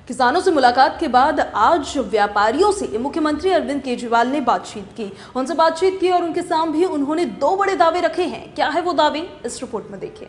किसानों से मुलाकात के बाद आज व्यापारियों से मुख्यमंत्री अरविंद केजरीवाल ने बातचीत की। उनसे बातचीत की और उनके सामने भी उन्होंने 2 बड़े दावे रखे हैं। क्या है वो दावे, इस रिपोर्ट में देखिए।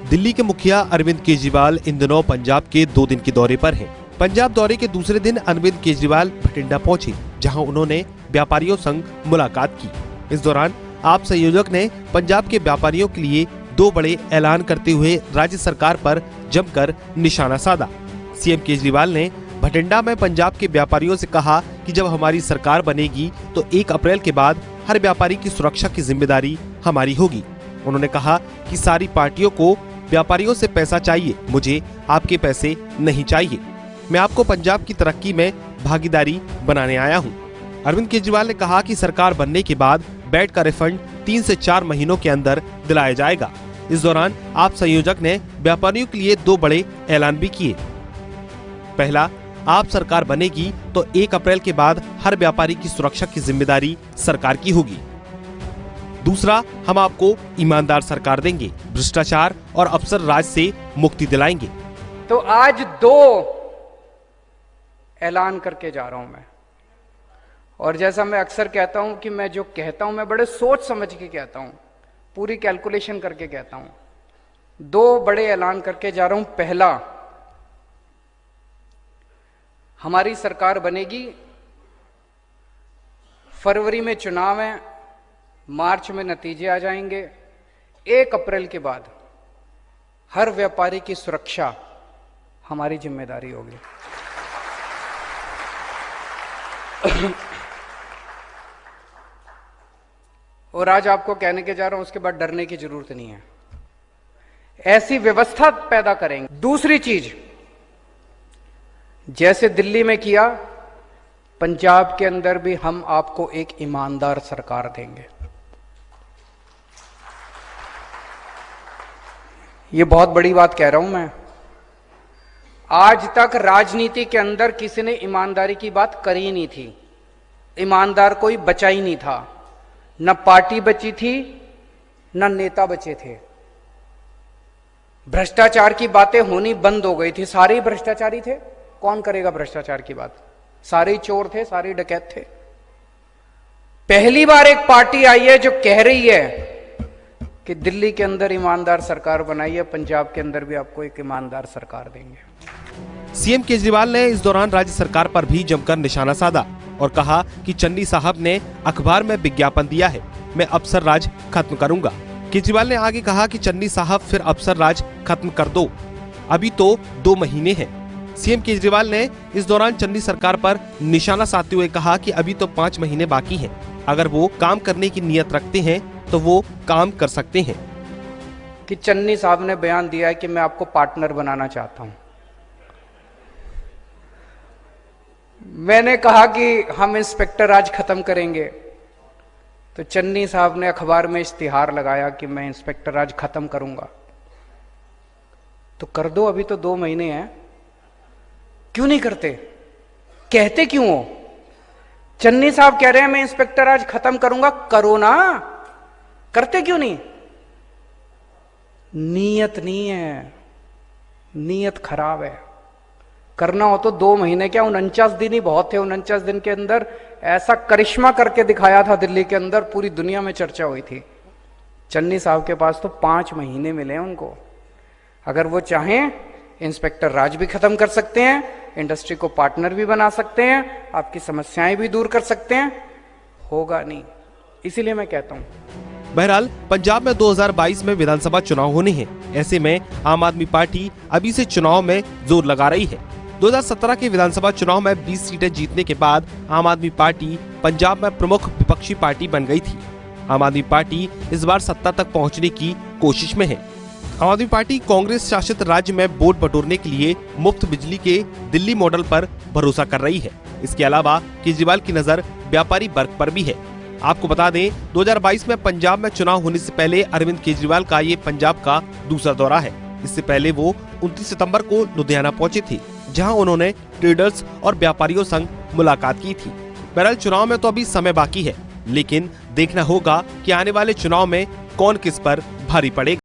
दिल्ली के मुखिया अरविंद केजरीवाल इन दिनों पंजाब के 2 दिन के दौरे पर हैं। पंजाब दौरे के दूसरे दिन अरविंद केजरीवाल भटिंडा पहुंचे, जहां उन्होंने व्यापारियों संग मुलाकात की। इस दौरान आप संयोजक ने पंजाब के व्यापारियों के लिए 2 बड़े ऐलान करते हुए राज्य सरकार पर जमकर निशाना साधा। सीएम केजरीवाल ने भटिंडा में पंजाब के व्यापारियों से कहा कि जब हमारी सरकार बनेगी तो 1 अप्रैल के बाद हर व्यापारी की सुरक्षा की जिम्मेदारी हमारी होगी। उन्होंने कहा कि सारी पार्टियों को व्यापारियों से पैसा चाहिए, मुझे आपके पैसे नहीं चाहिए। मैं आपको पंजाब की तरक्की में भागीदारी बनाने आया हूं। अरविंद केजरीवाल ने कहा कि सरकार बनने के बाद वैट का रिफंड 3 से 4 महीनों के अंदर दिलाया जाएगा। इस दौरान आप संयोजक ने व्यापारियों के लिए 2 बड़े ऐलान भी किए। पहला, आप सरकार बनेगी तो 1 अप्रैल के बाद हर व्यापारी की सुरक्षा की जिम्मेदारी सरकार की होगी। दूसरा, हम आपको ईमानदार सरकार देंगे, भ्रष्टाचार और अफसर राज से मुक्ति दिलाएंगे। तो आज 2 ऐलान करके जा रहा हूं मैं, और जैसा मैं अक्सर कहता हूं कि मैं जो कहता हूं मैं बड़े सोच समझ के कहता हूं, पूरी कैलकुलेशन करके कहता हूं। 2 बड़े ऐलान करके जा रहा हूं। पहला, हमारी सरकार बनेगी, फरवरी में चुनाव है, मार्च में नतीजे आ जाएंगे। 1 अप्रैल के बाद हर व्यापारी की सुरक्षा हमारी जिम्मेदारी होगी। और आज आपको कहने के जा रहा हूं, उसके बाद डरने की जरूरत नहीं है, ऐसी व्यवस्था पैदा करेंगे। दूसरी चीज, जैसे दिल्ली में किया, पंजाब के अंदर भी हम आपको एक ईमानदार सरकार देंगे। ये बहुत बड़ी बात कह रहा हूं मैं। आज तक राजनीति के अंदर किसी ने ईमानदारी की बात करी ही नहीं थी। ईमानदार कोई बचा ही नहीं था, न पार्टी बची थी, न नेता बचे थे। भ्रष्टाचार की बातें होनी बंद हो गई थी। सारे ही भ्रष्टाचारी थे। कौन करेगा भ्रष्टाचार की बात? सारे ही चोर थे, सारे ही डकैत थे। पहली बार एक पार्टी आई है जो कह रही है कि दिल्ली के अंदर ईमानदार सरकार बनाई है, पंजाब के अंदर भी आपको एक ईमानदार सरकार देंगे। सीएम केजरीवाल ने इस दौरान राज्य सरकार पर भी जमकर निशाना साधा और कहा कि चन्नी साहब ने अखबार में विज्ञापन दिया है, मैं अफसर राज खत्म करूंगा। केजरीवाल ने आगे कहा कि चन्नी साहब फिर अफसर राज खत्म कर दो, अभी तो 2 महीने हैं। सीएम केजरीवाल ने इस दौरान चन्नी सरकार पर निशाना साधते हुए कहा कि अभी तो 5 महीने बाकी हैं। अगर वो काम करने की नीयत रखते हैं तो वो काम कर सकते हैं। कि चन्नी साहब ने बयान दिया है कि मैं आपको पार्टनर बनाना चाहता हूं। मैंने कहा कि हम इंस्पेक्टर राज खत्म करेंगे, तो चन्नी साहब ने अखबार में इश्तिहार लगाया कि मैं इंस्पेक्टर राज खत्म करूंगा। तो कर दो, अभी तो 2 महीने हैं, क्यों नहीं करते? कहते क्यों हो? चन्नी साहब कह रहे हैं मैं इंस्पेक्टर राज खत्म करूंगा, करो ना, करते क्यों नहीं? नीयत नहीं है, नीयत खराब है। करना हो तो 2 महीने क्या, 49 दिन ही बहुत थे। 49 दिन के अंदर ऐसा करिश्मा करके दिखाया था दिल्ली के अंदर, पूरी दुनिया में चर्चा हुई थी। चन्नी साहब के पास तो 5 महीने मिले हैं उनको। अगर वो चाहें इंस्पेक्टर राज भी खत्म कर सकते हैं, इंडस्ट्री को पार्टनर भी बना सकते हैं, आपकी समस्याएं भी दूर कर सकते हैं। होगा नहीं, इसीलिए मैं कहता हूं। बहरहाल पंजाब में 2022 में विधानसभा चुनाव होने हैं। ऐसे में आम आदमी पार्टी अभी से चुनाव में जोर लगा रही है। 2017 के विधानसभा चुनाव में 20 सीटें जीतने के बाद आम आदमी पार्टी पंजाब में प्रमुख विपक्षी पार्टी बन गई थी। आम आदमी पार्टी इस बार सत्ता तक पहुंचने की कोशिश में है। आम आदमी पार्टी कांग्रेस शासित राज्य में वोट बटोरने के लिए मुफ्त बिजली के दिल्ली मॉडल पर भरोसा कर रही है। इसके अलावा केजरीवाल की नजर व्यापारी वर्ग पर भी है। आपको बता दें, 2022 में पंजाब में चुनाव होने से पहले अरविंद केजरीवाल का ये पंजाब का दूसरा दौरा है। इससे पहले वो 29 सितंबर को लुधियाना पहुंचे थे, जहां उन्होंने ट्रेडर्स और व्यापारियों संग मुलाकात की थी। बहरहाल चुनाव में तो अभी समय बाकी है, लेकिन देखना होगा कि आने वाले चुनाव में कौन किस पर भारी पड़ेगा।